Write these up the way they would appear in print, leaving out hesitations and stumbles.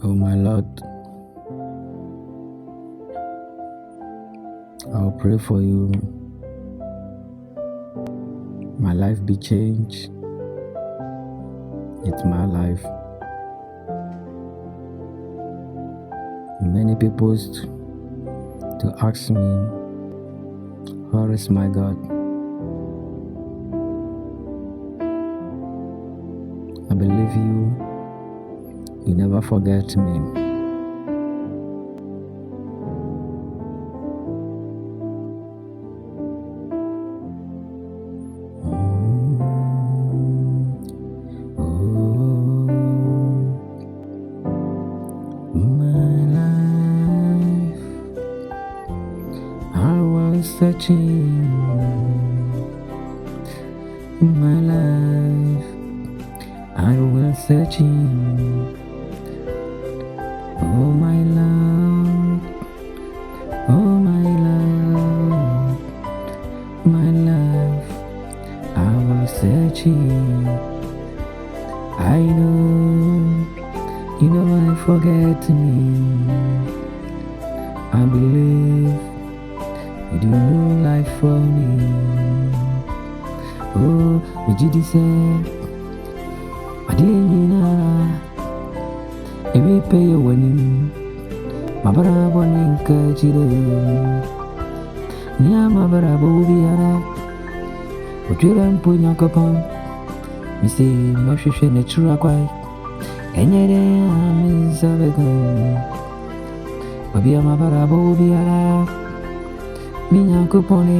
Oh my Lord, I'll pray for you. My life be changed. It's my life. Many people used to ask me, where is my God? I believe you never forget me. Searching my life, I was searching. Oh my Lord, oh my Lord, my life, I was searching. I know, you never forget me. I believe you do new life for me. Oh, me jidi say, I didn't know. Every pay you winning, my brother winning kajiro. Nia my brother bobiara, but you don't put your cup on. Me say, my fish in the truck, why? And yet I'm in Sabagon. Baby, my brother bobiara. Minha cupone,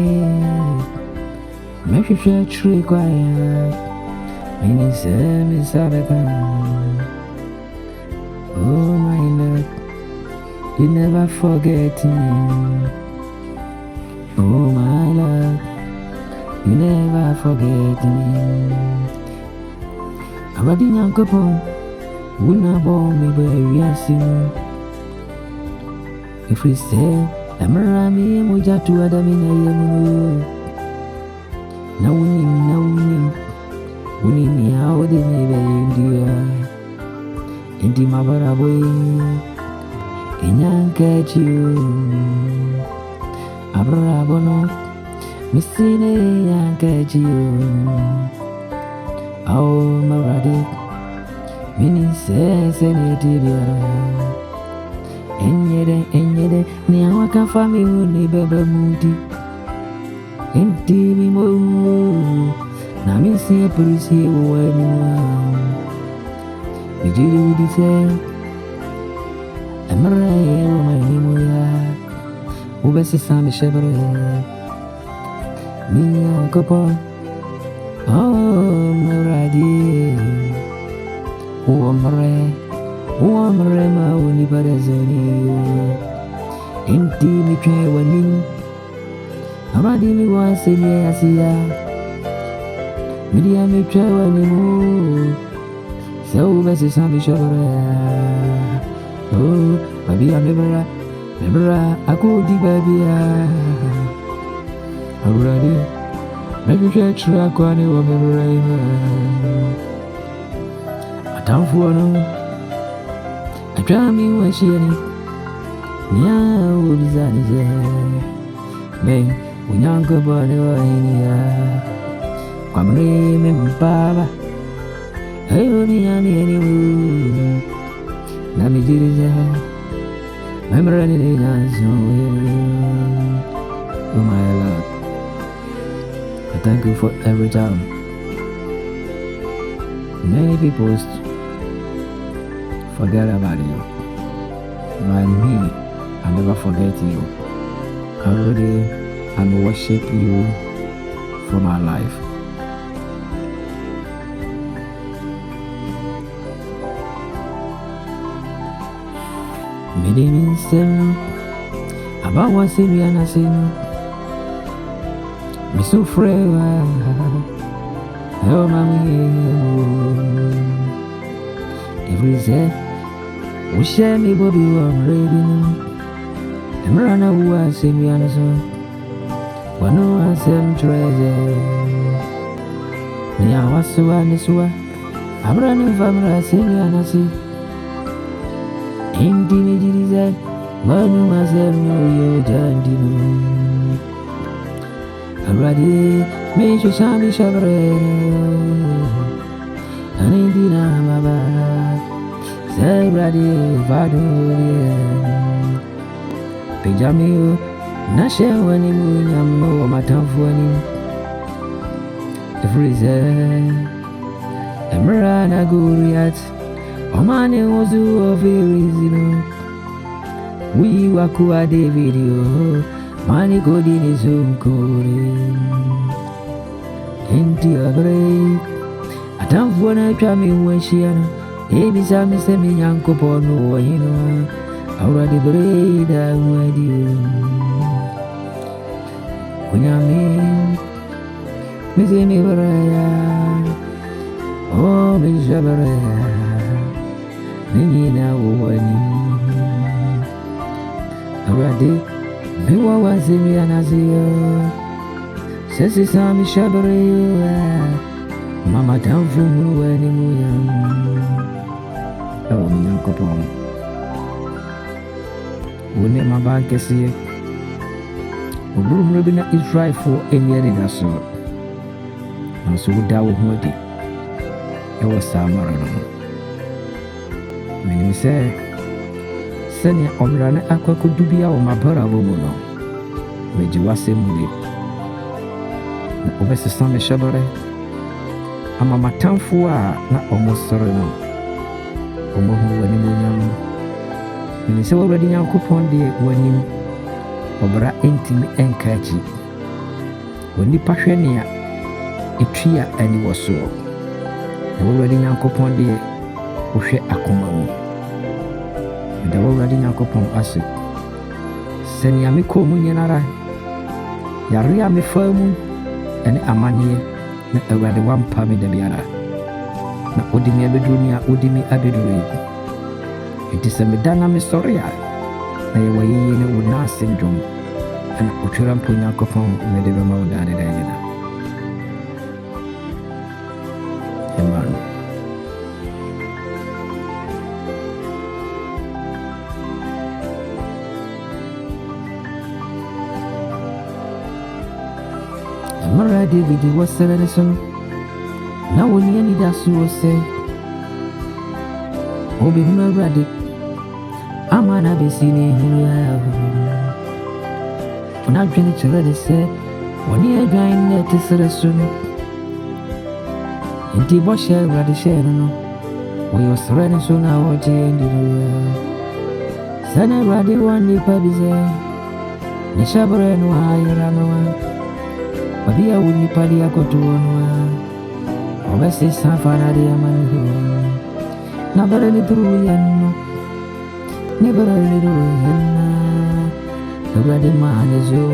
me ficha tree quiet. Mini semi sabakan. Oh my Lord, you never forget me. Oh my Lord, you never forget me. Abadi minha cupone, wuna bomb me bury us in. If we say. Amarami mujatu adamina yemu. Na winning how they never India. Inti mabara boy, Inyan catch you. Abrabono, Missine yan catch you. Oh, Maradi, Mini says any Enyede, ni awaka fami uni bebe mudi. Enti mi mo, na mi si polisi uwe mi wa. Mijiri udi se, emre uwe ni mo ya. Ube se sami shebre, mi ya kopo. Oh, meradi, uwe mre. Uamrema unibarazani Inti mikwe wanin Amadi miwasili asiya Midia mikwe wanimu Saube se sambi shabara Oh, babia mebra aku di babia Aburadi Mekwe chura kwani wa mebra ima Atamfu wano Drami wa shiri Nya ubizanize Beng Unyanko bane wa inia Kwa mreme mpaba Ayo ni enimu Nami jirize Memrani ni nyanzo Oh my Lord, I thank you for every time. Many people forget about you, but me, I never forget you. I worship you for my life. Me dey mean say about what say me and I say no. Me so forever. Oh mommy, every day we share me Bobby I'm ready now. Them run who I say me and so. One no I say I'm treasure. Me I was so and so. I'm running from I say me and I say. Inti jirize Manu mazemu yo jandino Already Meishu shami shabre Anindina maba Already Vadori Pijamiyo Nashe wani munyamo Matamfuani Freeze Emrana Guriat Omane Ozu of Irizino We Wakua de video Mani Godini Zoom Kore Inti Abre Atamfuana Chami Weshiana Ebisa Missemi Yanko Pono Hino Already Breda Wedio Unyami Mizimi Baraya Oh Mijabaraya Nina Wani Already Miwa Wazimi Anazio Sesi Sami Shabaraya Mama Tamfu Weni Muyam Oh Minyanko Pono Wone Mabanke Siye Ubrum Rubina is right for any other so. And so that would not be. It was summer. Many say, Sanya Omrana Aqua could do be our Mabara Womono. Made you was a moody. Over the summer shabare. I'm a matam for not almost sorrow. Omo when you when you say already now coupon dear when you Obra intimi enkaji Woni pahwenia etria ani woso Na wawadi nyankopon de wohwe akoma mu Da wawadi nyankopon ase Seni amiko mu nyenara Yare amefamu ene amanie na awade wampa me da biara Na odimi abeduni a odimi abeduri Enti se medana me sori a na yewa yiye ne una syndrome ana utwira mponya kopon me de bema udade da yina Amen Amara David was selling son na woni ani da so se obi huna radi Amana besini hiya Ona dwene chere de se woni adwan na tesere so no Enti bo she radi she no we osre ne so na oje ndi Sana radi wani pabize Ni shabre no hayra no Babia wuni pali akoto no Obese safara de amani Na bare ni turu yanno Never a little Nobody man is you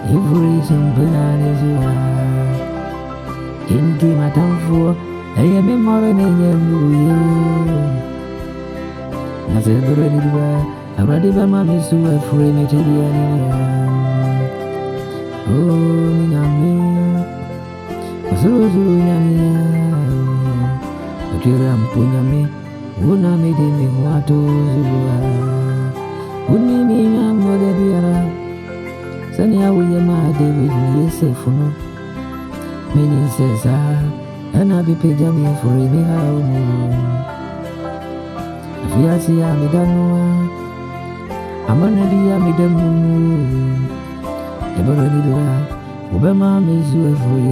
Every reason BENARD is you Into my town for I am a morning in you Nothing but a little I ready by my miss to a free material Oh, Minami Yami But you're Punyami Una made me what to Uni me mother biara Sanya we ma David yes for no Many says and I be pajami for me how If you see I'm done I'm gonna be a midam Everybody do Obama is you for me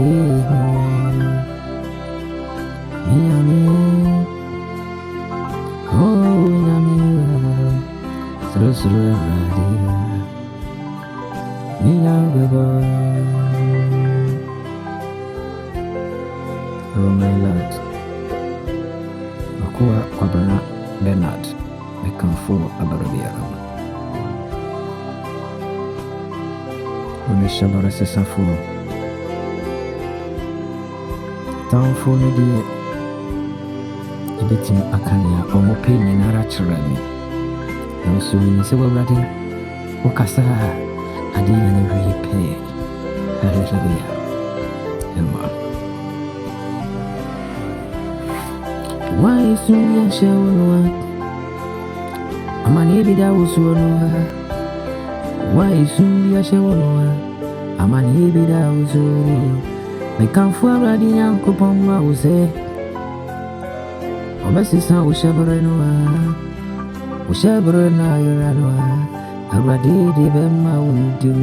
Oh, Yami, so Oh, my Lord, Akua Kwabana BENARD, I come for Abarabia. When the Shabara says a fool, town for me, dear. Betting Akania or more pain in a naturally. No sooner say, well, Radin, Okasa, I didn't really pay. Hallelujah. Amen. Why is soon your shower? Amani bida usuno why soon be a show Amani bida usuno me can for ready yanko pomma use Obesi san ushabere na yorano Aradi di bema undu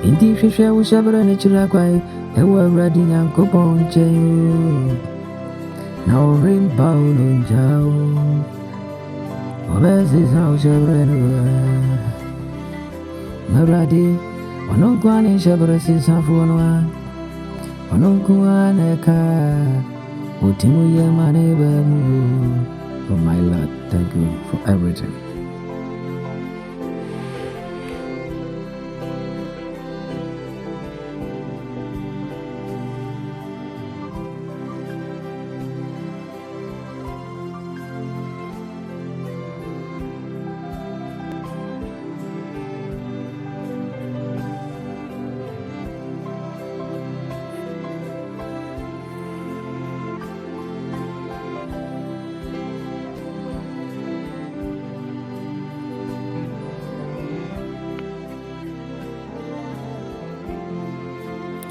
Inti fisha ushabere ne chirakwai Ewa radi yanko ponche Na rimba ununjao Obesi san ushabere Maradi Wanonkwani shabere si sanfuanwa Wanonkuaneka Utimu ye manebemu Oh my Lord, thank you for everything.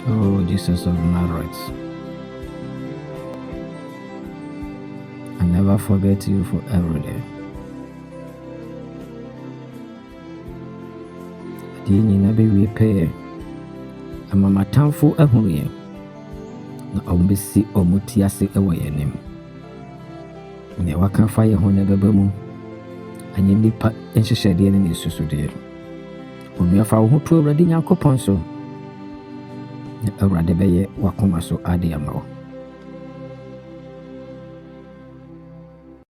Oh, Jesus of Nazareth, I never forget you for every day. I didn't never repay. I'm a matamful ahuriye. Na ombisi omutiase ewa yenim. Ne waka fire hone bebemu. Anye nipa enhyehyede ne nesusude. Onuafa wo hoto awrade nyankopon so. Awurade bɛyɛ wakoma so ade ama wo